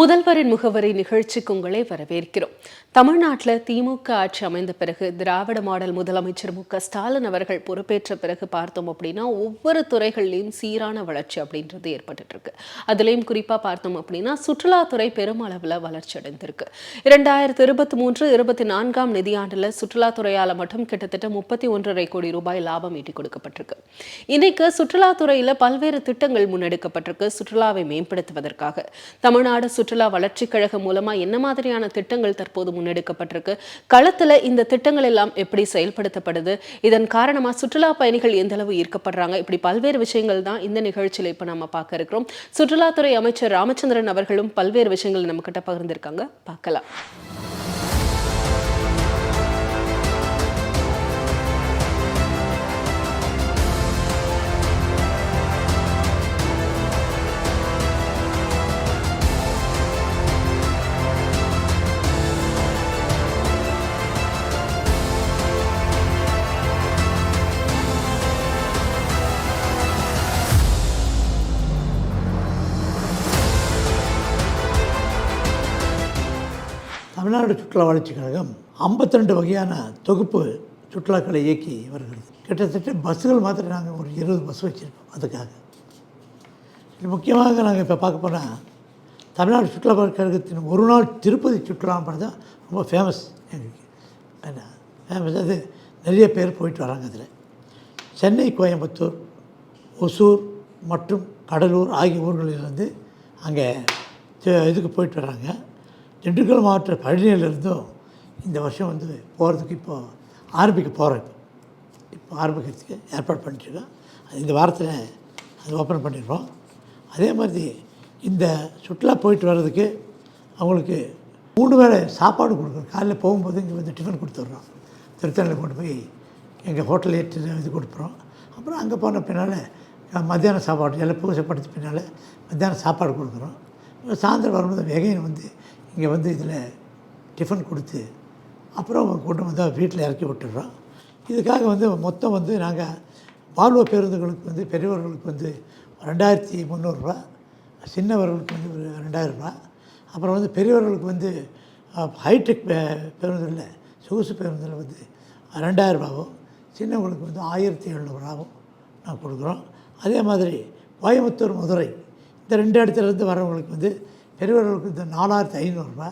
முதல்வரின் முகவரி நிகழ்ச்சிக்கு உங்களை வரவேற்கிறோம். தமிழ்நாட்டில் திமுக ஆட்சி அமைந்த பிறகு திராவிட மாடல் முதலமைச்சர் மு.க.ஸ்டாலின் அவர்கள் பொறுப்பேற்ற பிறகு பார்த்தோம் அப்படின்னா ஒவ்வொரு துறைகள்லையும் சீரான வளர்ச்சி அப்படின்றது ஏற்பட்டு இருக்கு. அதுலேயும் குறிப்பாக பார்த்தோம் அப்படின்னா சுற்றுலாத்துறை பெருமளவில் வளர்ச்சி அடைந்திருக்கு. 2023-24 நிதியாண்டில் சுற்றுலாத்துறையால் மட்டும் கிட்டத்தட்ட 31.5 கோடி ரூபாய் லாபம் ஈட்டி கொடுக்கப்பட்டிருக்கு. இன்னைக்கு சுற்றுலாத்துறையில் பல்வேறு திட்டங்கள் முன்னெடுக்கப்பட்டிருக்கு. சுற்றுலாவை மேம்படுத்துவதற்காக தமிழ்நாடு சுற்றுலா வளர்ச்சிக் கழகம் மூலமா என்ன மாதிரியான திட்டங்கள் தற்போது முன்னெடுக்கப்பட்டிருக்கு, களத்துல இந்த திட்டங்கள் எல்லாம் எப்படி செயல்படுத்தப்படுது, இதன் காரணமா சுற்றுலா பயணிகள் எந்த அளவு ஈர்க்கப்படுறாங்க, இப்படி பல்வேறு விஷயங்கள் தான் இந்த நிகழ்ச்சியில இப்ப நம்ம பார்க்க இருக்கிறோம். சுற்றுலாத்துறை அமைச்சர் ராமச்சந்திரன் அவர்களும் பல்வேறு விஷயங்கள் நம்ம கிட்ட பகிர்ந்திருக்காங்க, பார்க்கலாம். தமிழ்நாடு சுற்றுலா வளர்ச்சிக் கழகம் 52 வகையான தொகுப்பு சுற்றுலாக்களை இயக்கி வருகிறது. கிட்டத்தட்ட பஸ்ஸுகள் மாத்திரம் நாங்கள் ஒரு 20 பஸ் வச்சுருக்கோம். அதுக்காக இது முக்கியமாக நாங்கள் இப்போ பார்க்க போனால் தமிழ்நாடு சுற்றுலா கழகத்தின் ஒரு நாள் திருப்பதி சுற்றுலா படம் தான் ரொம்ப ஃபேமஸ். எங்களுக்கு என்ன ஃபேமஸ், அது நிறைய பேர் போயிட்டு வராங்க. அதில் சென்னை, கோயம்புத்தூர், ஒசூர் மற்றும் கடலூர் ஆகிய ஊர்களிலிருந்து அங்கே இதுக்கு போயிட்டு வராங்க. திண்டுக்கல் மாவட்ட பழனியிலிருந்தும் இந்த வருஷம் வந்து போகிறதுக்கு இப்போது ஆரம்பிக்க போகிறோம். இப்போ ஆரம்பிக்கிறதுக்கு ஏற்பாடு பண்ணிட்டுருக்கோம். அது இந்த வாரத்தில் அது ஓப்பன் பண்ணிடுறோம். அதே மாதிரி இந்த சுற்றுலா போயிட்டு வர்றதுக்கு அவங்களுக்கு 3 வேளை சாப்பாடு கொடுக்குறோம். காலையில் போகும்போது இங்கே வந்து டிஃபன் கொடுத்துட்றோம். திருத்தணியில் கொண்டு போய் எங்கள் ஹோட்டல் இது கொடுக்குறோம். அப்புறம் அங்கே போன பின்னால் மத்தியானம் சாப்பாடு எல்லாம் பூஜை படுத்த பின்னால் மத்தியானம் சாப்பாடு கொடுக்குறோம். சாயந்தரம் வரும்போது வெகையை வந்து இங்கே வந்து இதில் டிஃபன் கொடுத்து அப்புறம் கொண்டு வந்து வீட்டில் இறக்கி விட்டுடுறோம். இதுக்காக வந்து மொத்தம் வந்து நாங்கள் வால்வோ பேருந்துகளுக்கு வந்து பெரியவர்களுக்கு வந்து 2300 ரூபா, சின்னவர்களுக்கு வந்து ஒரு 2000 ரூபா, அப்புறம் வந்து பெரியவர்களுக்கு வந்து ஹைடெக் பேருந்தில் சொகுசு பேருந்தில் வந்து 2000 ரூபாவும், சின்னவர்களுக்கு வந்து 1700 ரூபாவும் நாங்கள் கொடுக்குறோம். அதே மாதிரி கோயம்புத்தூர், மதுரை இந்த 2 இடத்துலேருந்து வரவங்களுக்கு வந்து பெரியவர்களுக்கு இந்த 4500 ரூபா,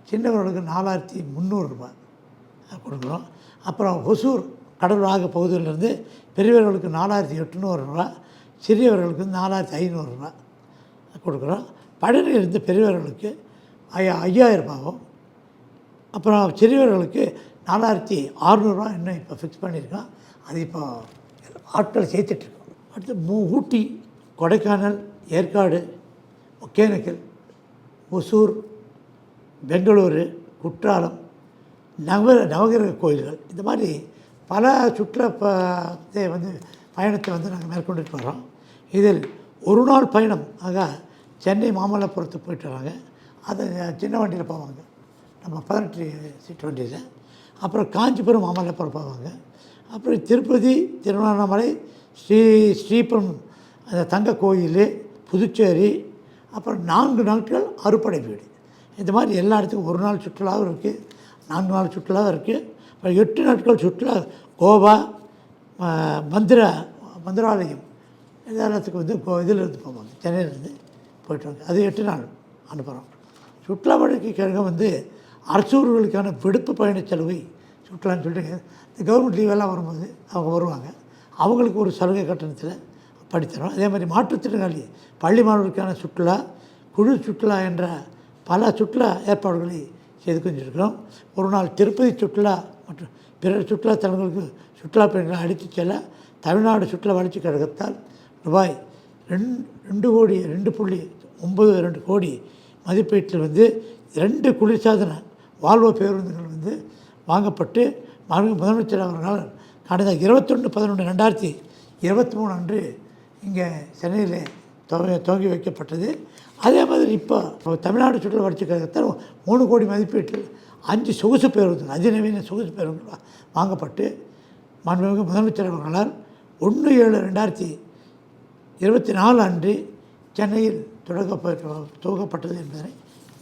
சின்னவர்களுக்கு 4300 ரூபா கொடுக்குறோம். அப்புறம் ஒசூர், கடலூர் ஆகிய பகுதியிலேருந்து பெரியவர்களுக்கு 4800 ரூபா, சிறியவர்களுக்கு 4500 ரூபா கொடுக்குறோம். பழனியிலிருந்து பெரியவர்களுக்கு 5000 ரூபாவும், அப்புறம் சிறியவர்களுக்கு 4600 ரூபா இன்னும் இப்போ ஃபிக்ஸ் பண்ணியிருக்கோம். அது இப்போ ஆட்கள் சேர்த்துட்ருக்கோம். அடுத்து ஊட்டி, கொடைக்கானல், ஏற்காடு, ஒகேனக்கல், ஒசூர், பெங்களூரு, குற்றாலம், நவகிரக கோயில்கள், இந்த மாதிரி பல சுற்றுலா வந்து பயணத்தை வந்து நாங்கள் மேற்கொண்டுட்டு வரோம். இதில் ஒரு நாள் பயணம் ஆக சென்னை மாமல்லபுரத்துக்கு போயிட்டு வராங்க. அது சின்ன வண்டியில் போவாங்க, நம்ம 18 சீட் வண்டியில். அப்புறம் காஞ்சிபுரம், மாமல்லபுரம் போவாங்க. அப்புறம் திருப்பதி, திருவண்ணாமலை, ஸ்ரீபுரம் அந்த தங்க கோயில், புதுச்சேரி, அப்புறம் 4 நாட்கள் அறுப்படை வீடு. இந்த மாதிரி எல்லா இடத்துக்கும் ஒரு நாள் சுற்றுலாவும் இருக்குது, 4 நாள் சுற்றுலாவும் இருக்குது. அப்புறம் 8 நாட்கள் சுற்றுலா கோவா, மந்திராலயம் இந்த இடத்துக்கு வந்து இதிலேருந்து போவாங்க, சென்னையிலேருந்து போய்ட்டு வாங்க. அது 8 நாள் அனுப்புகிறோம். சுற்றுலா வழக்கு கழகம் வந்து அரசூர்களுக்கான விடுப்பு பயண செலவை சுற்றுலான்னு சொல்லிட்டு இந்த கவர்மெண்ட் லீவெல்லாம் வரும்போது அவங்க வருவாங்க. அவங்களுக்கு ஒரு சலுகை கட்டணத்தில் படித்தரோம். அதே மாதிரி மாற்றுத்திறனாளி பள்ளி மாணவர்களுக்கான சுற்றுலா, குழு சுற்றுலா என்ற பல சுற்றுலா ஏற்பாடுகளை செய்து கொண்டிருக்கிறோம். ஒரு நாள் திருப்பதி சுற்றுலா மற்றும் பிற சுற்றுலா தலங்களுக்கு சுற்றுலா பயணிகளை அழைத்துச் செல்ல தமிழ்நாடு சுற்றுலா வளர்ச்சிக் கழகத்தால் ரூபாய் 2.92 கோடி மதிப்பீட்டில் வந்து 2 குளிர்சாதன வால்வோ பேருந்துகள் வந்து வாங்கப்பட்டு முதலமைச்சர் அவர்களால் கடந்த 21/11/2023 அன்று இங்கே சென்னையில் துவங்கி வைக்கப்பட்டது. அதே மாதிரி இப்போ தமிழ்நாடு சுற்றுலா வளர்ச்சிக் கழகத்தால் 3 கோடி மதிப்பீட்டில் 5 சொகுசு பேருந்துகள், அதிநவீன சொகுசு பேருந்துகள் வாங்கப்பட்டு மாண்புமிகு முதலமைச்சர் அவர்களால் 1/7/2024 அன்று சென்னையில் துவங்கப்பட்டது என்பதனை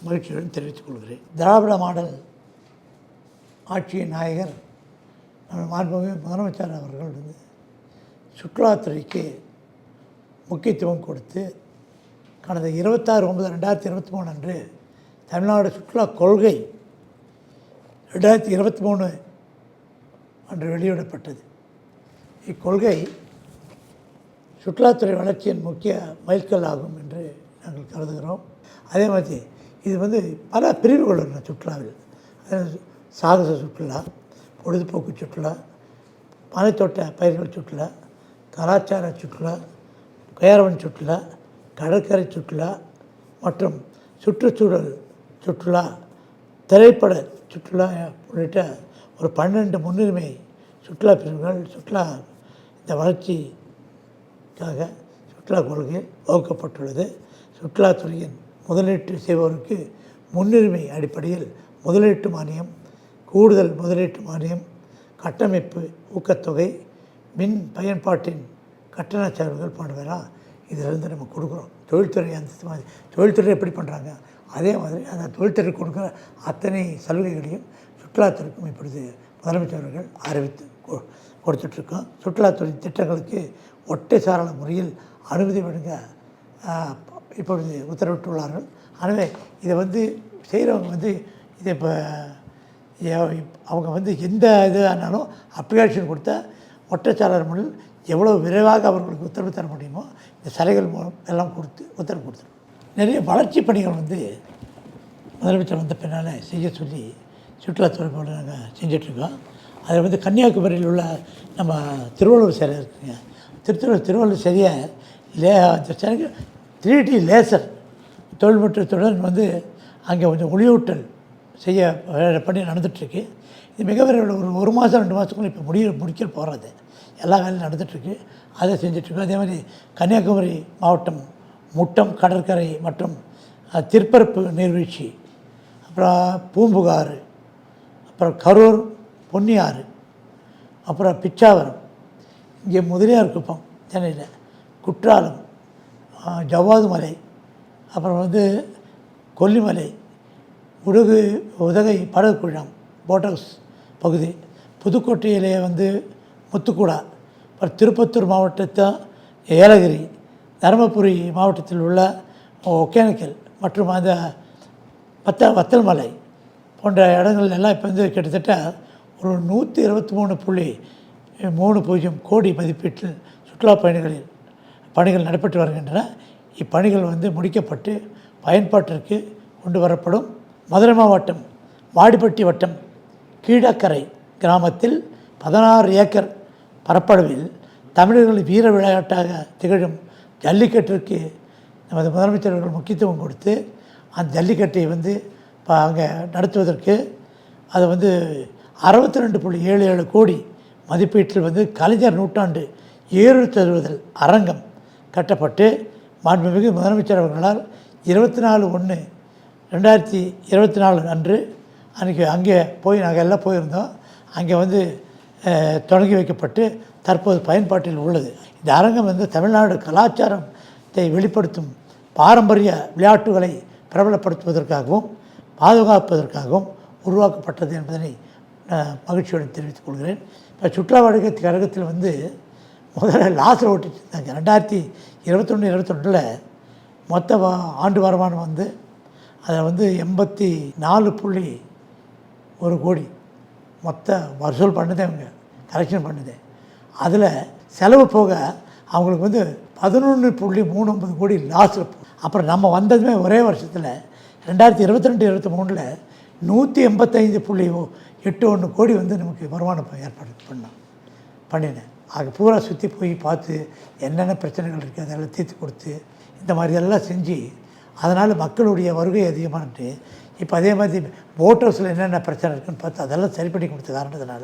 மகிழ்ச்சியுடன் தெரிவித்துக் கொள்கிறேன். திராவிட மாடல் ஆட்சியின் நாயகர் நம்ம மாண்புமிகு முதலமைச்சர் அவர்கள் வந்து சுற்றுலாத்துறைக்கு முக்கியத்துவம் கொடுத்து கடந்த 26/9/2023 அன்று தமிழ்நாடு சுற்றுலா கொள்கை 2023 அன்று வெளியிடப்பட்டது. இக்கொள்கை சுற்றுலாத்துறை வளர்ச்சியின் முக்கிய மைல்கல் ஆகும் என்று நாங்கள் கருதுகிறோம். அதே மாதிரி இது வந்து பல பிரிவுகள் உள்ளன சுற்றுலாவில். சாகச சுற்றுலா, பொழுதுபோக்கு சுற்றுலா, பனைத்தோட்ட பயிர்கள் சுற்றுலா, கலாச்சார சுற்றுலா, கேரவன் சுற்றுலா, கடற்கரை சுற்றுலா மற்றும் சுற்றுச்சூழல் சுற்றுலா, திரைப்பட சுற்றுலா உள்ளிட்ட ஒரு 12 முன்னுரிமை சுற்றுலா பிரிவுகள் சுற்றுலா இந்த வளர்ச்சிக்காக சுற்றுலா கொள்கை வகுக்கப்பட்டுள்ளது. சுற்றுலாத்துறையின் முதலீட்டு செய்வோருக்கு முன்னுரிமை அடிப்படையில் முதலீட்டு மானியம், கூடுதல் முதலீட்டு மானியம், கட்டமைப்பு ஊக்கத்தொகை, மின் பயன்பாட்டின் கட்டண செலவுகள் போன்றவெல்லாம் இதிலிருந்து நம்ம கொடுக்குறோம். தொழில்துறை அந்த மாதிரி தொழில்துறை எப்படி பண்ணுறாங்க அதே மாதிரி அந்த தொழில்துறை கொடுக்குற அத்தனை சலுகைகளையும் சுற்றுலாத்துறைக்கும் இப்பொழுது முதலமைச்சர்கள் அறிவித்து கொடுத்துட்ருக்கோம். சுற்றுலாத்துறை திட்டங்களுக்கு ஒற்றை சாராள முறையில் அனுமதி வழங்க இப்பொழுது உத்தரவிட்டுள்ளார்கள். எனவே இதை வந்து செய்கிறவங்க வந்து இதை இப்போ அவங்க வந்து எந்த இது ஆனாலும் அப்ளிகேஷன் கொடுத்தா ஒற்றைச்சாளர் முறையில் எவ்வளோ விரைவாக அவர்களுக்கு உத்தரவு தர முடியுமோ இந்த சலுகைகள் மூலம் எல்லாம் கொடுத்து உத்தரவு கொடுத்துருவோம். நிறைய வளர்ச்சி பணிகள் வந்து முதலமைச்சர் வந்த பின்னால் செய்ய சொல்லி சுற்றுலாத்துறை போல நாங்கள் செஞ்சிட்ருக்கோம். அதில் வந்து கன்னியாகுமரியில் உள்ள நம்ம திருவள்ளுவர் சிலை இருக்குங்க. திருவள்ளுவர் சிலையை அந்த சிலைக்கு 3D லேசர் தொழில்நுட்பத்துடன் வந்து அங்கே கொஞ்சம் ஒளியூட்டல் செய்ய பணி நடந்துகிட்ருக்கு. இது மிக விரைவில் ஒரு மாதம் 2 மாதத்துக்குள்ள இப்போ முடிக்க போகிறது. எல்லா வேலையும் நடந்துகிட்ருக்கு. அதை செஞ்சிட்ருக்கோம். அதே மாதிரி கன்னியாகுமரி மாவட்டம் முட்டம் கடற்கரை மற்றும் திருப்பரப்பு நீர்வீழ்ச்சி, அப்புறம் பூம்புகார், அப்புறம் கரூர் பொன்னியாறு, அப்புறம் பிச்சாவரம், இங்கே முதலியார் குப்பம் சென்னையில், குற்றாலம், ஜவ்வாது மலை, அப்புறம் வந்து கொல்லிமலை, உதகை படகு குழாம் போட் ஹவுஸ் பகுதி, புதுக்கோட்டையிலே வந்து முத்துக்கூடா, அப்புறம் திருப்பத்தூர் மாவட்டத்தில் ஏலகிரி, தருமபுரி மாவட்டத்தில் உள்ள ஒகேனக்கல் மற்றும் அந்த வத்தல் மலை போன்ற இடங்கள் எல்லாம் இப்போ வந்து கிட்டத்தட்ட ஒரு 123.30 கோடி மதிப்பீட்டில் சுற்றுலா பணிகள் நடைபெற்று வருகின்றன. இப்பணிகள் வந்து முடிக்கப்பட்டு பயன்பாட்டிற்கு கொண்டு வரப்படும். மதுரை மாவட்டம் வாடிப்பட்டி வட்டம் கீழக்கரை கிராமத்தில் 16 ஏக்கர் பரப்பளவில் தமிழர்களின் வீர விளையாட்டாக திகழும் ஜல்லிக்கட்டிற்கு நமது முதலமைச்சர்கள் முக்கியத்துவம் கொடுத்து அந்த ஜல்லிக்கட்டை வந்து அங்கே நடத்துவதற்கு அது வந்து 62.77 கோடி மதிப்பீட்டில் வந்து கலைஞர் நூற்றாண்டு ஏறு தருவதல் அரங்கம் கட்டப்பட்டு மாண்புமிகு முதலமைச்சர் அவர்களால் 24/1/2024 அன்று அன்றைக்கி அங்கே போய் நாங்கள் எல்லாம் போயிருந்தோம். அங்கே வந்து தொடங்கி வைக்கப்பட்டு தற்போது பயன்பாட்டில் உள்ளது. இந்த அரங்கம் வந்து தமிழ்நாடு கலாச்சாரத்தை வெளிப்படுத்தும் பாரம்பரிய விளையாட்டுகளை பிரபலப்படுத்துவதற்காகவும் பாதுகாப்பதற்காகவும் உருவாக்கப்பட்டது என்பதனை மகிழ்ச்சியுடன் தெரிவித்துக் கொள்கிறேன். இப்போ சுற்றுலா வணிக கழகத்தில் வந்து முதல்ல லாஸில் ஓட்டிட்டு இருந்தாங்க. 2021-22 மொத்த ஆண்டு வருமானம் வந்து அதில் வந்து 84.1 கோடி மொத்த வசூல் பண்ணுது, அவங்க கலெக்ஷன் பண்ணுது. அதில் செலவு போக அவங்களுக்கு வந்து 11.39 கோடி லாஸில். அப்புறம் நம்ம வந்ததுமே ஒரே வருஷத்தில் 2022-23 185.81 கோடி வந்து நமக்கு வருமானம் ஏற்பாடு பண்ணினேன். அது பூரா சுற்றி போய் பார்த்து என்னென்ன பிரச்சனைகள் இருக்குது அதெல்லாம் தீர்த்து கொடுத்து இந்த மாதிரி எல்லாம் செஞ்சு அதனால் மக்களுடைய வருகை அதிகமானட்டு இப்போ அதே மாதிரி போட் ஹவுஸில் என்னென்ன பிரச்சனை இருக்குன்னு பார்த்து அதெல்லாம் சரி பண்ணி கொடுத்த காரணத்தினால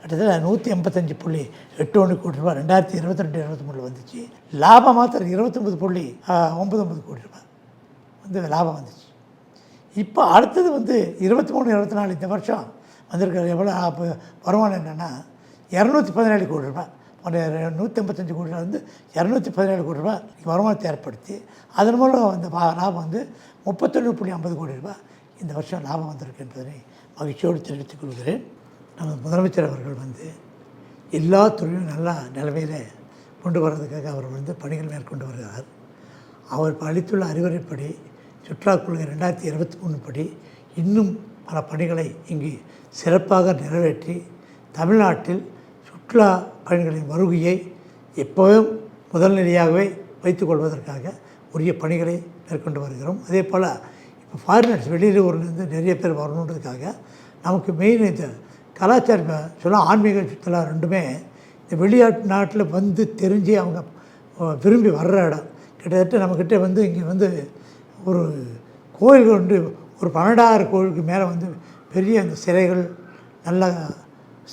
கிட்டத்தட்ட 185.81 கோடி ரூபா 2022-23 வந்துச்சு. லாபம் மாத்திரம் 29.99 கோடி ரூபாய் வந்து லாபம் வந்துச்சு. இப்போ அடுத்தது வந்து 23-24 இந்த வருஷம் வந்திருக்கிற எவ்வளோ வருமானம் என்னென்னா 217 கோடி ரூபாய் 155 கோடி ரூபாய் 217 கோடி ரூபாய் வருமானத்தை ஏற்படுத்தி அதன் மூலம் அந்த லாபம் 31.50 கோடி ரூபாய் இந்த வருஷம் லாபம் வந்திருக்கு என்பதனை மகிழ்ச்சியோடு தெரிவித்துக் கொள்கிறேன். நமது முதலமைச்சர் அவர்கள் எல்லா துறையும் நல்ல நிலைமையில் கொண்டு வர்றதுக்காக அவர் பணிகள் மேற்கொண்டு வருகிறார். அவர் அளித்துள்ள அறிவுரைப்படி சுற்றுலா கொள்கை 2023 படி இன்னும் பல பணிகளை இங்கு சிறப்பாக நிறைவேற்றி தமிழ்நாட்டில் சுற்றுலா பயணிகளின் வருகையை எப்போவும் முதல்நிலையாகவே வைத்துக்கொள்வதற்காக உரிய பணிகளை மேற்கொண்டு வருகிறோம். அதே போல் இப்போ ஃபாரினர்ஸ் வெளியூர்லேருந்து நிறைய பேர் வரணுன்றதுக்காக நமக்கு மெயின் இந்த கலாச்சாரம் சொல்ல ஆன்மீக சுற்றுலா ரெண்டுமே இந்த வெளிநாட்டு நாட்டில் தெரிஞ்சு அவங்க விரும்பி வர்ற இடம். கிட்டத்தட்ட நம்மக்கிட்ட இங்கே ஒரு கோயில்கள் ஒரு 12,000 கோயிலுக்கு மேலே பெரிய அந்த சிலைகள் நல்ல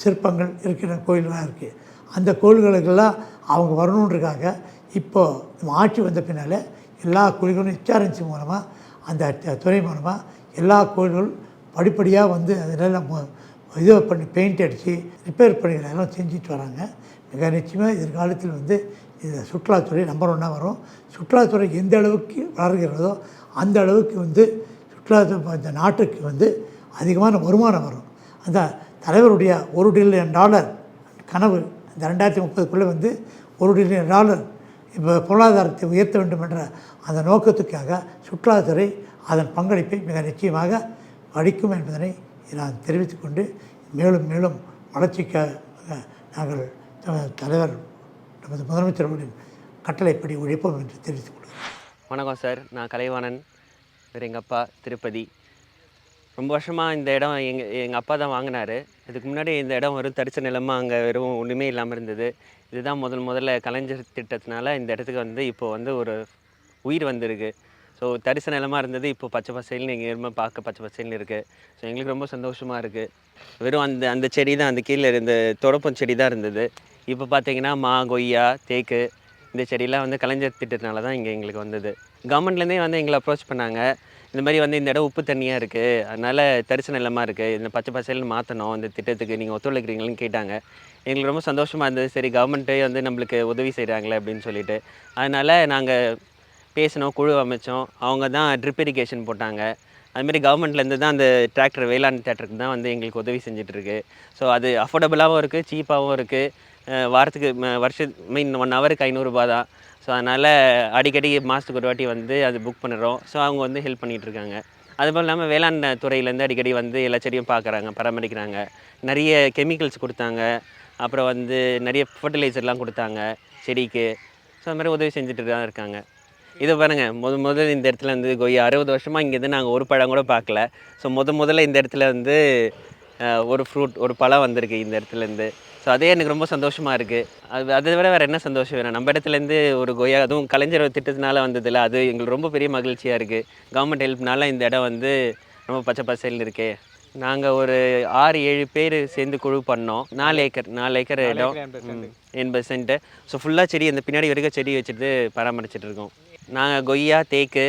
சிற்பங்கள் இருக்கிற கோயில்களாக இருக்குது. அந்த கோயில்களுக்கெல்லாம் அவங்க வரணுன்றதுக்காக இப்போது நம்ம ஆட்சி வந்த பின்னால் எல்லா கோயில்களும் HRNC மூலமாக அந்த துறை மூலமாக எல்லா கோயில்களும் படிப்படியாக அதெல்லாம் இதை பண்ணி பெயிண்ட் அடித்து ரிப்பேர் பணிகளை எல்லாம் செஞ்சுட்டு வராங்க. மிக நிச்சயமாக எதிர்காலத்தில் இந்த சுற்றுலாத்துறை நம்பர் 1 வரும். சுற்றுலாத்துறை எந்த அளவுக்கு வளர்கிறதோ அந்த அளவுக்கு சுற்றுலாத்துறை இந்த நாட்டுக்கு அதிகமான வருமானம் வரும். அந்த தலைவருடைய $1 டிரில்லியன் கனவு இந்த 2030க்குள்ளே $1 டிரில்லியன் இப்போ பொருளாதாரத்தை உயர்த்த வேண்டும் என்ற அந்த நோக்கத்துக்காக சுற்றுலாத்துறை அதன் பங்களிப்பை மிக நிச்சயமாக அளிக்கும் என்பதனை நான் தெரிவித்துக்கொண்டு மேலும் மேலும் வளர்ச்சிக்காக நாங்கள் தலைவர் நமது முதலமைச்சர் அவர்களின் கட்டளைப்படி உழைப்போம் என்று தெரிவித்துக் கொள்கிறேன். வணக்கம் சார், நான் கலைவாணன். இவர் எங்கள் அப்பா திருப்பதி. ரொம்ப வருஷமாக இந்த இடம் எங்கள் அப்பா தான் வாங்கினார். இதுக்கு முன்னாடி இந்த இடம் வெறும் தரிசு நிலமாக அங்கே வெறும் ஒன்றுமே இல்லாமல் இருந்தது. இதுதான் முதல்ல கலைஞர் திட்டத்தினால இந்த இடத்துக்கு இப்போது ஒரு உயிர் வந்திருக்கு. ஸோ தரிசு நிலமாக இருந்தது, இப்போது பச்சை பசேல்னு எங்கள் இருமை பார்க்க பச்சை பசேல்னு இருக்குது. ஸோ எங்களுக்கு ரொம்ப சந்தோஷமாக இருக்குது. வெறும் அந்த செடி தான், அந்த கீழே இருந்த தொடப்பம் செடி தான் இருந்தது. இப்போ பார்த்தீங்கன்னா மா, கொய்யா, தேக்கு இந்த செடியெலாம் கலைஞர் திட்டத்தினால தான் இங்கே எங்களுக்கு வந்தது. கவர்மெண்ட்லேருந்தே எங்களை அப்ரோச் பண்ணாங்க. இந்த மாதிரி இந்த இடம் உப்பு தண்ணியாக இருக்குது, அதனால் தரிசு நிலமாக இருக்குது, இந்த பச்சை பசேல்னு மாற்றணும், இந்த திட்டத்துக்கு நீங்கள் ஒத்துழைக்கிறீங்களான்னு கேட்டாங்க. எங்களுக்கு ரொம்ப சந்தோஷமாக இருந்தது. சரி, கவர்மெண்ட்டே நம்மளுக்கு உதவி செய்கிறாங்களே அப்படின்னு சொல்லிட்டு அதனால் நாங்கள் பேசினோம், குழு அமைச்சோம். அவங்க தான் ட்ரிப் இரிகேஷன் போட்டாங்க. அதுமாரி கவர்மெண்ட்லேருந்து தான் அந்த டிராக்டர் வேளாண் தேட்டருக்கு தான் எங்களுக்கு உதவி செஞ்சிட்ருக்கு. ஸோ அது அஃபோர்டபுளாகவும் இருக்குது, சீப்பாகவும் இருக்குது. வாரத்துக்கு மீன் 1 ஹவருக்கு $500 தான். ஸோ அதனால் அடிக்கடி மாதத்துக்கு ஒரு வாட்டி அது புக் பண்ணுறோம். ஸோ அவங்க ஹெல்ப் பண்ணிகிட்ருக்காங்க. அதுபோல் இல்லாமல் வேளாண் துறையிலேருந்து அடிக்கடி எல்லா செடியும் பார்க்குறாங்க, பராமரிக்கிறாங்க. நிறைய கெமிக்கல்ஸ் கொடுத்தாங்க, அப்புறம் நிறைய ஃபர்டிலைசர்லாம் கொடுத்தாங்க செடிக்கு. ஸோ அது மாதிரி உதவி செஞ்சுட்டு தான் இருக்காங்க. இதை பாருங்கள், முதல்ல இந்த இடத்துல கொய்யா 60 வருஷமாக இங்கேருந்து நாங்கள் ஒரு பழம் கூட பார்க்கல. ஸோ முதல்ல இந்த இடத்துல ஒரு ஃப்ரூட், ஒரு பழம் வந்திருக்கு இந்த இடத்துலேருந்து. ஸோ அதே எனக்கு ரொம்ப சந்தோஷமாக இருக்குது. அதை விட வேறு என்ன சந்தோஷம் வேணும்? நம்ம இடத்துலேருந்து ஒரு கொய்யா, அதுவும் கலைஞர் திட்டத்தினால வந்ததில்ல, அது எங்களுக்கு ரொம்ப பெரிய மகிழ்ச்சியாக இருக்குது. கவர்மெண்ட் ஹெல்ப்னால இந்த இடம் ரொம்ப பச்சை பசேல்னு இருக்கே. நாங்கள் ஒரு 6-7 பேர் சேர்ந்து குழு பண்ணோம். 4 ஏக்கர் இடம், 80 சென்ட்டு. ஸோ ஃபுல்லாக செடி அந்த பின்னாடி வரைக்கும் செடி வச்சுட்டு பராமரிச்சுட்டு இருக்கோம். நாங்கள் கொய்யா, தேக்கு,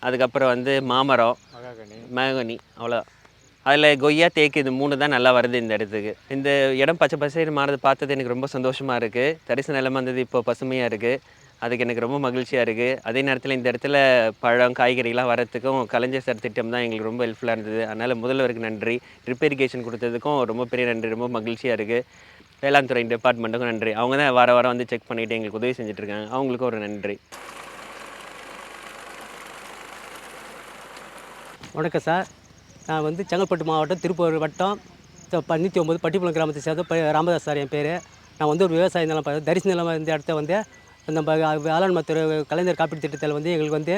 அதுக்கப்புறம் மாமரம், மகனி, அவ்வளோ. அதில் கொய்யா, தேக்கு இது 3 தான் நல்லா வருது இந்த இடத்துக்கு. இந்த இடம் பச்சை பசேல்னு மாறது பார்த்தது எனக்கு ரொம்ப சந்தோஷமாக இருக்குது. தரிசு நிலமாக இருந்தது, இப்போ பசுமையாக இருக்குது. அதுக்கு எனக்கு ரொம்ப மகிழ்ச்சியாக இருக்குது. அதே நேரத்தில் இந்த இடத்துல பழம், காய்கறிலாம் வரத்துக்கும் கலைஞர் சார் திட்டம் தான் எங்களுக்கு ரொம்ப ஹெல்ப்ஃபுல்லாக இருந்தது. அதனால் முதல்வருக்கு நன்றி. ட்ரிப் இரிகேஷன் கொடுத்ததுக்கும் ரொம்ப பெரிய நன்றி. ரொம்ப மகிழ்ச்சியாக இருக்குது. வேளாண் துறை டிபார்ட்மெண்ட்டுக்கும் நன்றி. அவங்க தான் வாரம் செக் பண்ணிவிட்டு எங்களுக்கு உதவி செஞ்சுட்ருக்காங்க. அவங்களுக்கும் ஒரு நன்றி. வணக்கம் சார், நான் செங்கல்பட்டு மாவட்டம் திருப்பூர் வட்டம் 109 பட்டிப்புலம் கிராமத்தை சேர்ந்த ராமதாஸ் சார் என் பேர். நான் ஒரு விவசாய நிலம் தரிசு நிலம் இந்த இடத்த நம்ம வேளாண்மை துறை கலைஞர் காப்பீட்டு திட்டத்தில் எங்களுக்கு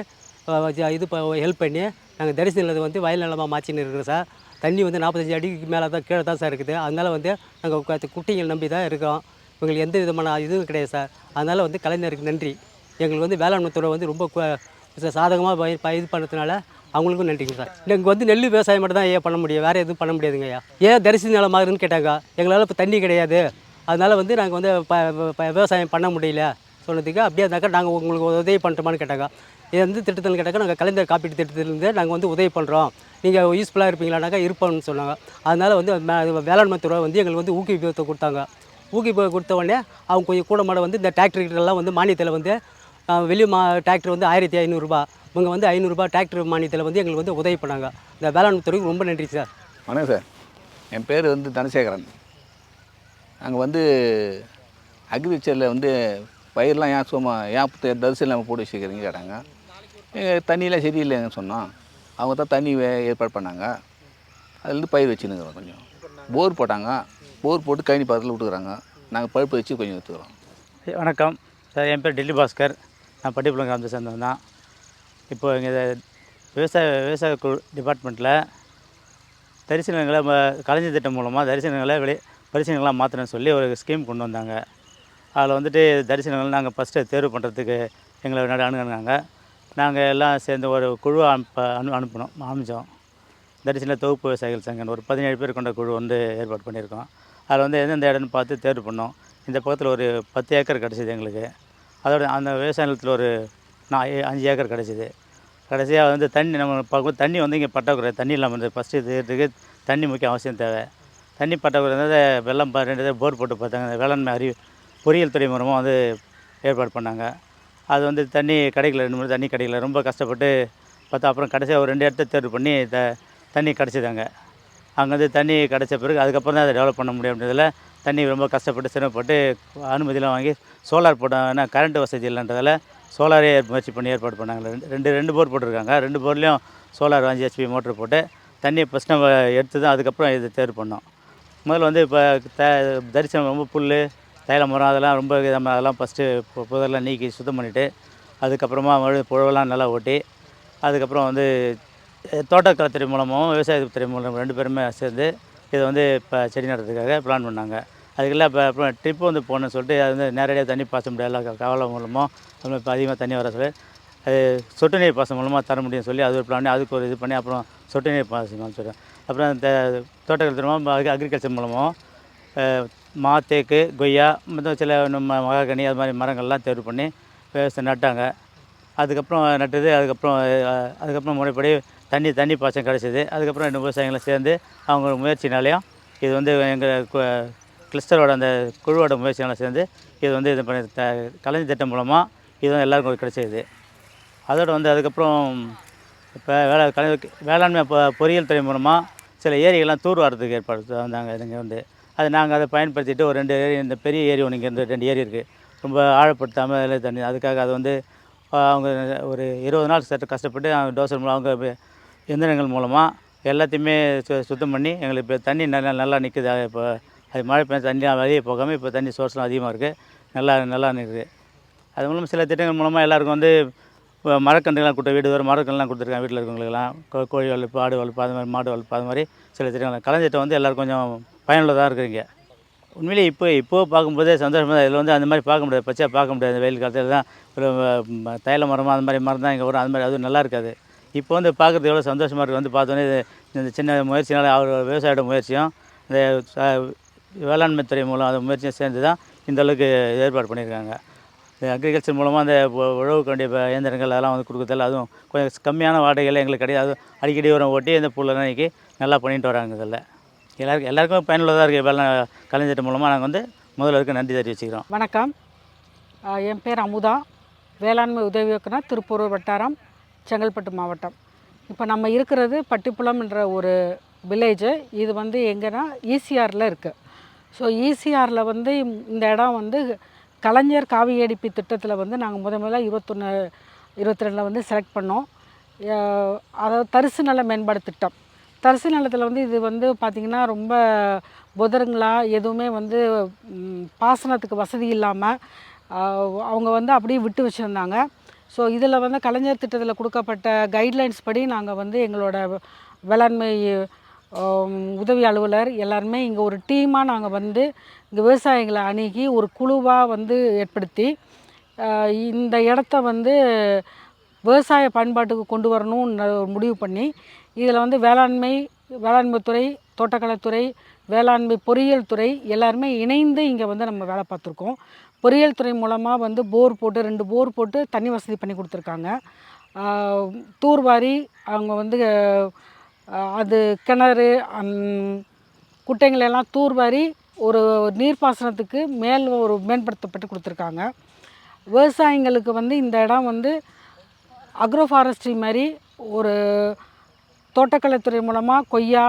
இது ஹெல்ப் பண்ணி நாங்கள் தரிசு நிலத்தை வயல் நிலமாக மாற்றின்னு இருக்கிறோம் சார். தண்ணி 45 அடிக்கு மேலே தான் கீழே தான் சார் இருக்குது. அதனால் நாங்கள் குட்டிகள் நம்பி தான் இருக்கோம். எங்களுக்கு எந்த விதமான இதுவும் கிடையாது சார். அதனால் கலைஞருக்கு நன்றி. எங்களுக்கு வேளாண்மை துறை ரொம்ப சாதகமாக இது பண்ணுறதுனால அவங்களுக்கும் நன்றிங்க சார். இங்கே நெல் விவசாயம் மட்டும் தான் பண்ண முடியும், வேறு எதுவும் பண்ண முடியாதுங்க ஐயா. ஏன் தரிசு நிலமாகுதுன்னு கேட்டாங்க. எங்களால் இப்போ தண்ணி கிடையாது, அதனால் நாங்கள் விவசாயம் பண்ண முடியல சொன்னதுக்கு, அப்படியே இருந்தாக்கா நாங்கள் உங்களுக்கு உதவி பண்ணுறோமான்னு கேட்டாங்க. எந்த திட்டத்தில் கேட்டாக்கா நாங்கள் கலைஞர் காப்பீட்டு திட்டத்திலேருந்து நாங்கள் உதவி பண்ணுறோம், நீங்கள் யூஸ்ஃபுல்லாக இருப்பீங்களானாக்கா இருப்போம்னு சொன்னாங்க. அதனால் வேளாண்மை துறை எங்களுக்கு ஊக்குவிப்பத்தை கொடுத்தாங்க. ஊக்குவிப்பு கொடுத்த உடனே அவங்க கொஞ்சம் கூட மாட வந்து இந்த டிராக்டர்கள்லாம் வந்து மானியத்தில் வந்து வெளி டிராக்டர் வந்து 1500 ரூபாய், இவங்க வந்து 500 ரூபாய் டிராக்டர் மானியத்தில் வந்து எங்களுக்கு வந்து உதவி பண்ணாங்க. இந்த வேளாண் துறைக்கு ரொம்ப நன்றி சார். வணக்கம் சார், என் பேர் வந்து தனசேகரன். நாங்கள் வந்து அக்ரிகல்ச்சரில் வந்து பயிரெலாம் ஏன் சும்மா ஏன் தரிசு இல்லாமல் போட்டு வச்சுக்கிறீங்க கேட்டாங்க. எங்கள் தண்ணியெலாம் சரியில்லைன்னு சொன்னோம். அவங்க தான் தண்ணி ஏற்பாடு பண்ணாங்க. அதுலேருந்து பயிர் வச்சுன்னுக்கிறோம். கொஞ்சம் போர் போட்டாங்க, போர் போட்டு கழனி பக்கத்தில் விட்டுக்கிறாங்க. நாங்கள் பழுப்பு வச்சு கொஞ்சம் எடுத்துக்கிறோம். வணக்கம் சார், என் பேர் டெல்லி பாஸ்கர். நான் பட்டிப்புலம் கிராமத்தை சேர்ந்தவன் தான். இப்போது எங்கள் விவசாய குழு டிபார்ட்மெண்ட்டில் தரிசு நிலங்களை கலைஞர் திட்டம் மூலமாக தரிசு நிலங்களை பரிசு நிலங்களாக மாற்றணும்னு சொல்லி ஒரு ஸ்கீம் கொண்டு வந்தாங்க. அதில் வந்துட்டு தரிசு நிலங்கள் நாங்கள் ஃபஸ்ட்டு தேர்வு பண்ணுறதுக்கு எங்களை அணுகுனாங்க. நாங்கள் எல்லாம் சேர்ந்து ஒரு குழு அமைச்சோம். தரிசு நில தொகுப்பு விவசாயிகள் சங்கம் ஒரு 17 பேர் கொண்ட குழு வந்து ஏற்பாடு பண்ணியிருக்கோம். அதில் வந்து எந்தெந்த இடம்னு பார்த்து தேர்வு பண்ணோம். இந்த பக்கத்தில் ஒரு 10 ஏக்கர் கிடச்சிது எங்களுக்கு. அதோட அந்த விவசாய நிலத்தில் ஒரு 5 ஏக்கர் கிடச்சிது. கடைசியாக வந்து தண்ணி நம்ம பார்க்கும் தண்ணி வந்து இங்கே பற்றாக்குறை, தண்ணி இல்லாமல் இருந்தது. ஃபஸ்ட்டு இதுக்கு தண்ணி முக்கிய அவசியம் தேவை. தண்ணி பற்றாக்குறை இருந்தது. வெள்ளம் 2 போர் போட்டு பார்த்தாங்க. வேளாண்மை பொறியியல் துறை மூலமாக வந்து ஏற்பாடு பண்ணாங்க. அது வந்து தண்ணி கிடைக்கல, 2 முறை தண்ணி கிடைக்கல. ரொம்ப கஷ்டப்பட்டு பார்த்தா அப்புறம் கடைசியாக ஒரு 2 இடத்த தேர்வு பண்ணி தண்ணி கிடச்சிதாங்க. அங்கே வந்து தண்ணி கிடச்ச பிறகு அதுக்கப்புறம் தான் அதை டெவலப் பண்ண முடியும் அப்படின்றதில் தண்ணி ரொம்ப கஷ்டப்பட்டு சிரமப்பட்டு அனுமதியெலாம் வாங்கி சோலார் போட்டாங்கன்னா கரண்ட் வசதி இல்லைன்றதால சோலாரே முயற்சி பண்ணி ஏற்பாடு பண்ணாங்க. ரெண்டு போர் போட்டிருக்காங்க. 2 போர்லேயும் சோலார் 5 HP மோட்ரு போட்டு தண்ணியை ஃபஸ்ட் நம்ம எடுத்து தான் அதுக்கப்புறம் இது தேர்வு பண்ணோம். முதல்ல வந்து இப்போ தரிசனம் ரொம்ப புல், தைல மரம் அதெல்லாம் ரொம்ப நம்ம அதெல்லாம் ஃபஸ்ட்டு புதரெல்லாம் நீக்கி சுத்தம் பண்ணிவிட்டு அதுக்கப்புறமா மறுபடியும் புழவெல்லாம் நல்லா ஓட்டி அதுக்கப்புறம் வந்து தோட்டக்கலைத்துறை மூலமாகவும் விவசாயத்துறை மூலம் 2 பேருமே சேர்ந்து இதை வந்து இப்போ செடி நடுறதுக்காக பிளான் பண்ணாங்க. அதுக்கெல்லாம் இப்போ அப்புறம் ட்ரிப்பு வந்து போகணுன்னு சொல்லிட்டு அது வந்து நேரடியாக தண்ணி பாச முடியாது, கவலை மூலமாக அது இப்போ அதிகமாக தண்ணி வர சொல்லி அது சொட்டு நீர் பாசனம் மூலமாக தர முடியும்னு சொல்லி அது ஒரு பிளான் பண்ணி அதுக்கு ஒரு இது பண்ணி அப்புறம் சொட்டு நீர் பாசனம் சொல்கிறேன். அப்புறம் இந்த தோட்டக்கலைத்துறை மூலமாக அக்ரிகல்ச்சர் மூலமாகவும் மா, தேக்கு, கொய்யா மற்றும் சில நம்ம மகாகனி அது மாதிரி மரங்கள்லாம் தேர்வு பண்ணி விவசாயம் நட்டாங்க. அதுக்கப்புறம் நட்டது அதுக்கப்புறம் முறைப்படி தண்ணி பாசனம் கிடச்சிது. அதுக்கப்புறம் 2 விவசாயிகளும் சேர்ந்து அவங்க முயற்சினாலையும் இது வந்து எங்கள் கிளஸ்டரோட அந்த குழுவோட முயற்சினால சேர்ந்து இது வந்து இது பண்ணி கலைஞர் திட்டம் மூலமாக இது வந்து எல்லாருக்கும் கிடச்சிது. அதோடு வந்து அதுக்கப்புறம் இப்போ வேளாண்மை பொறியியல் துறை மூலமாக சில ஏரிகள்லாம் தூர் வாரத்துக்கு ஏற்பாடு வந்தாங்க. இங்கே வந்து அது நாங்கள் அதை பயன்படுத்திட்டு ஒரு 2 ஏரி, இந்த பெரிய ஏரி ஒன்று இங்கே 2 ஏரி இருக்குது, ரொம்ப ஆழப்படுத்தாமல் அதில் தண்ணி அதுக்காக அது வந்து அவங்க ஒரு 20 நாள் சற்று கஷ்டப்பட்டு அவங்க டோசர் மூலம் அவங்க எந்திரங்கள் மூலமாக எல்லாத்தையுமே சுத்தம் பண்ணி எங்களுக்கு இப்போ தண்ணி நல்லா நிற்குது. இப்போ அது மழை பெய்ய தண்ணி வெளியே போகாமல் இப்போ தண்ணி சோர்ஸ்லாம் அதிகமாக இருக்குது, நல்லா நிற்குது. அது மூலம் சில திட்டங்கள் மூலமாக எல்லாருக்கும் வந்து மரக்கன்றுகள்லாம் கொடுத்த வீடு வரும் மரக்கன்றுலாம் கொடுத்துருக்காங்க. வீட்டில் இருக்கவங்களுக்கெல்லாம் கோழி வளர்ப்பு, ஆடு வளர்ப்பு, அது மாதிரி மாடு வளர்ப்பு, அது மாதிரி சில திட்டங்கள் கலைஞர்கிட்ட வந்து எல்லோரும் கொஞ்சம் பயனுள்ளதாக இருக்குறீங்க. உண்மையிலே இப்போ பார்க்கும்போதே சந்தோஷமாக தான். இதில் வந்து அந்த மாதிரி பார்க்க முடியாது, பச்சையாக பார்க்க முடியாது. வெயில் காலத்தில் தான் ஒரு தைல மரமாக அந்த மாதிரி மரம் தான் இங்கே வரும். அது மாதிரி அதுவும் நல்லா இருக்காது. இப்போ வந்து பார்க்குறது எவ்வளோ சந்தோஷமாக இருக்குது. வந்து பார்த்தோன்னே இந்த சின்ன முயற்சினால் அவர் விவசாயியோட முயற்சியும் இந்த வேளாண்மை துறை மூலம் அந்த முயற்சியும் சேர்ந்து தான் இந்தளவுக்கு ஏற்பாடு பண்ணியிருக்காங்க. இந்த அக்ரிகல்ச்சர் மூலமாக அந்த உழவுக்கு வேண்டிய இயந்திரங்கள் அதெல்லாம் வந்து கொடுக்குறதால அதுவும் கொஞ்சம் கம்மியான வாடகையில் எங்களுக்கு கிடையாது. அடிக்கடி உரம் ஓட்டி இந்த புல்லெல்லாம் நீக்கி நல்லா பண்ணிட்டு வராங்க. இதில் எல்லாருக்கும் பயனுள்ளதாக இருக்குது. கலைஞர் திட்டம் மூலமாக நாங்கள் வந்து முதல்வருக்கு நன்றி தெரிவிச்சுக்கிறோம். வணக்கம், என் பேர் அமுதா, வேளாண்மை உதவி இயக்குனர், திருப்பூர் வட்டாரம், செங்கல்பட்டு மாவட்டம். இப்போ நம்ம இருக்கிறது பட்டிப்புலம்ன்ற ஒரு வில்லேஜு. இது வந்து எங்கன்னா ஈசிஆரில் இருக்குது. ஸோ ஈசிஆரில் வந்து இந்த இடம் வந்து கலைஞர் காவியடிப்பி திட்டத்தில் வந்து நாங்கள் முதல்ல 21-22 வந்து செலக்ட் பண்ணோம். அதாவது தரிசு நில மேம்பாடு திட்டம். தரிசு நிலத்தில் வந்து இது வந்து பார்த்திங்கன்னா ரொம்ப புதருங்களா எதுவுமே வந்து பாசனத்துக்கு வசதி இல்லாமல் அவங்க வந்து அப்படியே விட்டு வச்சுருந்தாங்க. ஸோ இதில் வந்து கலைஞர் திட்டத்தில் கொடுக்கப்பட்ட கைட்லைன்ஸ் படி நாங்கள் வந்து எங்களோட வேளாண்மை உதவி அலுவலர் எல்லாருமே இங்கே ஒரு டீமாக நாங்கள் வந்து இங்கே விவசாயிகளை அணுகி ஒரு குழுவாக வந்து ஏற்படுத்தி இந்த இடத்த வந்து விவசாய பயன்பாட்டுக்கு கொண்டு வரணும்னு முடிவு பண்ணி இதில் வந்து வேளாண்மைத்துறை, தோட்டக்கலைத்துறை, வேளாண்மை பொறியியல் துறை எல்லாருமே இணைந்து இங்கே வந்து நம்ம வேலை பார்த்துருக்கோம். பொறியியல் துறை மூலமாக வந்து போர் போட்டு 2 போர் போட்டு தண்ணி வசதி பண்ணி கொடுத்துருக்காங்க. தூர்வாரி அவங்க வந்து அது கிணறு குட்டைங்களெல்லாம் தூர்வாரி ஒரு நீர்ப்பாசனத்துக்கு ஒரு மேம்படுத்தப்பட்டு கொடுத்துருக்காங்க. விவசாயிங்களுக்கு வந்து இந்த இடம் வந்து அக்ரோ ஃபாரஸ்ட்ரி மாதிரி ஒரு தோட்டக்கலைத்துறை மூலமாக கொய்யா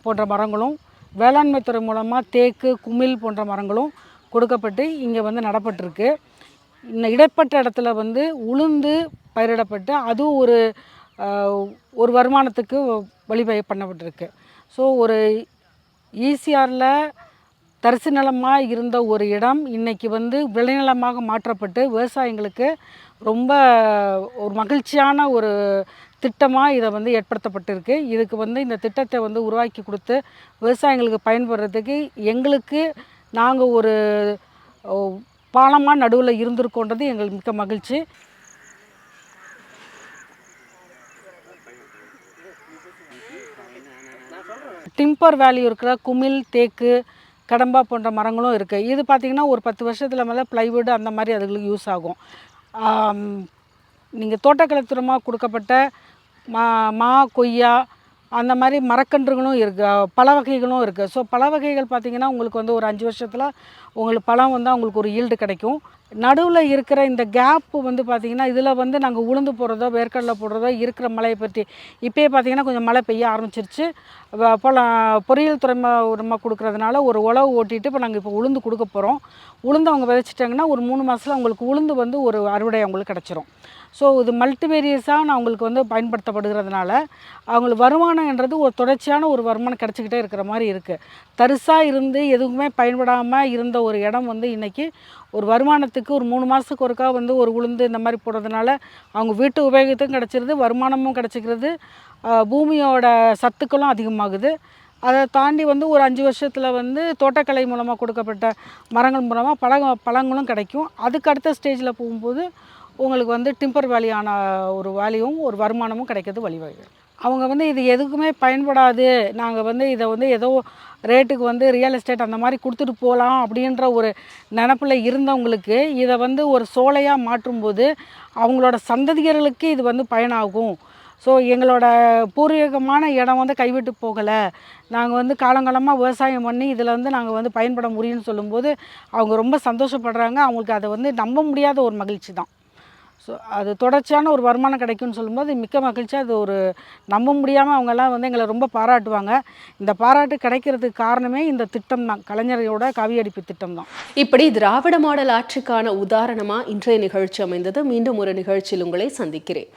போன்ற மரங்களும், வேளாண்மை துறை மூலமாக தேக்கு, குமிழ் போன்ற மரங்களும் கொடுக்கப்பட்டு இங்கே வந்து நடப்பட்டிருக்கு. இந்த இடைப்பட்ட இடத்துல வந்து உளுந்து பயிரிடப்பட்டு அதுவும் ஒரு வருமானத்துக்கு பண்ணப்பட்டிருக்கு. ஸோ ஒரு ஈசிஆரில் தரிசு நிலமாக இருந்த ஒரு இடம் இன்றைக்கி வந்து விளைநிலமாக மாற்றப்பட்டு விவசாயிங்களுக்கு ரொம்ப ஒரு மகிழ்ச்சியான ஒரு திட்டமாக இதை வந்து ஏற்படுத்தப்பட்டிருக்கு. இதுக்கு வந்து இந்த திட்டத்தை வந்து உருவாக்கி கொடுத்து விவசாயிங்களுக்கு பயன்படுறதுக்கு எங்களுக்கு நாங்கள் ஒரு பாலமாக நடுவில் இருந்திருக்கோன்றது எங்களுக்கு மிக்க மகிழ்ச்சி. டிம்பர் வேல்யூ இருக்கிற குமிழ், தேக்கு, கடம்பா போன்ற மரங்களும் இருக்குது. இது பார்த்திங்கன்னா ஒரு 10 வருஷத்தில் மேலே ப்ளைவுட் அந்த மாதிரி அதுகளுக்கு யூஸ் ஆகும். நீங்கள் தோட்டக்கலைத்துறைமாக கொடுக்கப்பட்ட கொய்யா அந்த மாதிரி மரக்கன்றுகளும் இருக்குது, பல வகைகளும் இருக்குது. ஸோ பல வகைகள் பார்த்திங்கன்னா உங்களுக்கு வந்து ஒரு 5 வருஷத்தில் உங்களுக்கு பழம் வந்து அவங்களுக்கு ஒரு ஈல்டு கிடைக்கும். நடுவில் இருக்கிற இந்த கேப்பு வந்து பார்த்திங்கன்னா இதில் வந்து நாங்கள் உளுந்து போடுறதோ வேர்க்கடலை போடுறதோ இருக்கிற மழையை பற்றி இப்போயே பார்த்திங்கன்னா கொஞ்சம் மழை பெய்ய ஆரம்பிச்சிருச்சு. பொறியியல் துறைமாக கொடுக்குறதுனால ஒரு உழவு ஓட்டிட்டு இப்போ உளுந்து கொடுக்க போகிறோம். உளுந்து அவங்க விதைச்சிட்டாங்கன்னா ஒரு 3 மாதத்தில் அவங்களுக்கு உளுந்து வந்து ஒரு அறுவடை அவங்களுக்கு கிடச்சிரும். ஸோ இது மல்டிவேரியஸாக அவங்களுக்கு வந்து பயன்படுத்தப்படுகிறதுனால அவங்களுக்கு வருமானம்ன்றது ஒரு தொடர்ச்சியான ஒரு வருமானம் கிடச்சிக்கிட்டே இருக்கிற மாதிரி இருக்குது. தரிசாக இருந்து எதுவுமே பயன்படாமல் இருந்த ஒரு இடம் வந்து இன்றைக்கி ஒரு வருமானத்துக்கு ஒரு 3 மாதத்துக்கு ஒருக்கா வந்து ஒரு உளுந்து இந்த மாதிரி போடுறதுனால அவங்க வீட்டு உபயோகத்துக்கும் கிடச்சிருது, வருமானமும் கிடச்சிக்கிறது, பூமியோட சத்துக்களும் அதிகமாகுது. அதை தாண்டி வந்து ஒரு 5 வருஷத்தில் வந்து தோட்டக்கலை மூலமாக கொடுக்கப்பட்ட மரங்கள் மூலமாக பழங்களும் கிடைக்கும். அதுக்கு அடுத்த ஸ்டேஜில் போகும்போது உங்களுக்கு வந்து டிம்பர் வேலியான ஒரு வேல்யூவும் ஒரு வருமானமும் கிடைக்கிறது வழிவகை. அவங்க வந்து இது எதுக்குமே பயன்படாது, நாங்கள் வந்து இதை வந்து ஏதோ ரேட்டுக்கு வந்து ரியல் எஸ்டேட் அந்த மாதிரி கொடுத்துட்டு போகலாம் அப்படின்ற ஒரு நினப்பில் இருந்தவங்களுக்கு இதை வந்து ஒரு சோலையாக மாற்றும்போது அவங்களோட சந்ததியர்களுக்கு இது வந்து பயனாகும். ஸோ எங்களோட பூர்வீகமான இடம் வந்து கைவிட்டு போகலை, நாங்கள் வந்து காலங்காலமாக விவசாயம் பண்ணி இதில் வந்து நாங்கள் வந்து பயன்பட முடியும்னு சொல்லும்போது அவங்க ரொம்ப சந்தோஷப்படுறாங்க. அவங்களுக்கு அதை வந்து நம்ப முடியாத ஒரு மகிழ்ச்சி தான். ஸோ அது தொடர்ச்சியான ஒரு வருமானம் கிடைக்கும்னு சொல்லும்போது மிக்க மகிழ்ச்சியாக அது ஒரு நம்ப முடியாமல் அவங்கெல்லாம் வந்து எங்களை ரொம்ப பாராட்டுவாங்க. இந்த பாராட்டு கிடைக்கிறதுக்கு காரணமே இந்த திட்டம் தான், கலைஞரோட காவியடிப்பு திட்டம் தான். இப்படி திராவிட மாடல் ஆட்சிக்கான உதாரணமாக இன்றைய நிகழ்ச்சி அமைந்தது. மீண்டும் ஒரு நிகழ்ச்சியில் உங்களை சந்திக்கிறேன்.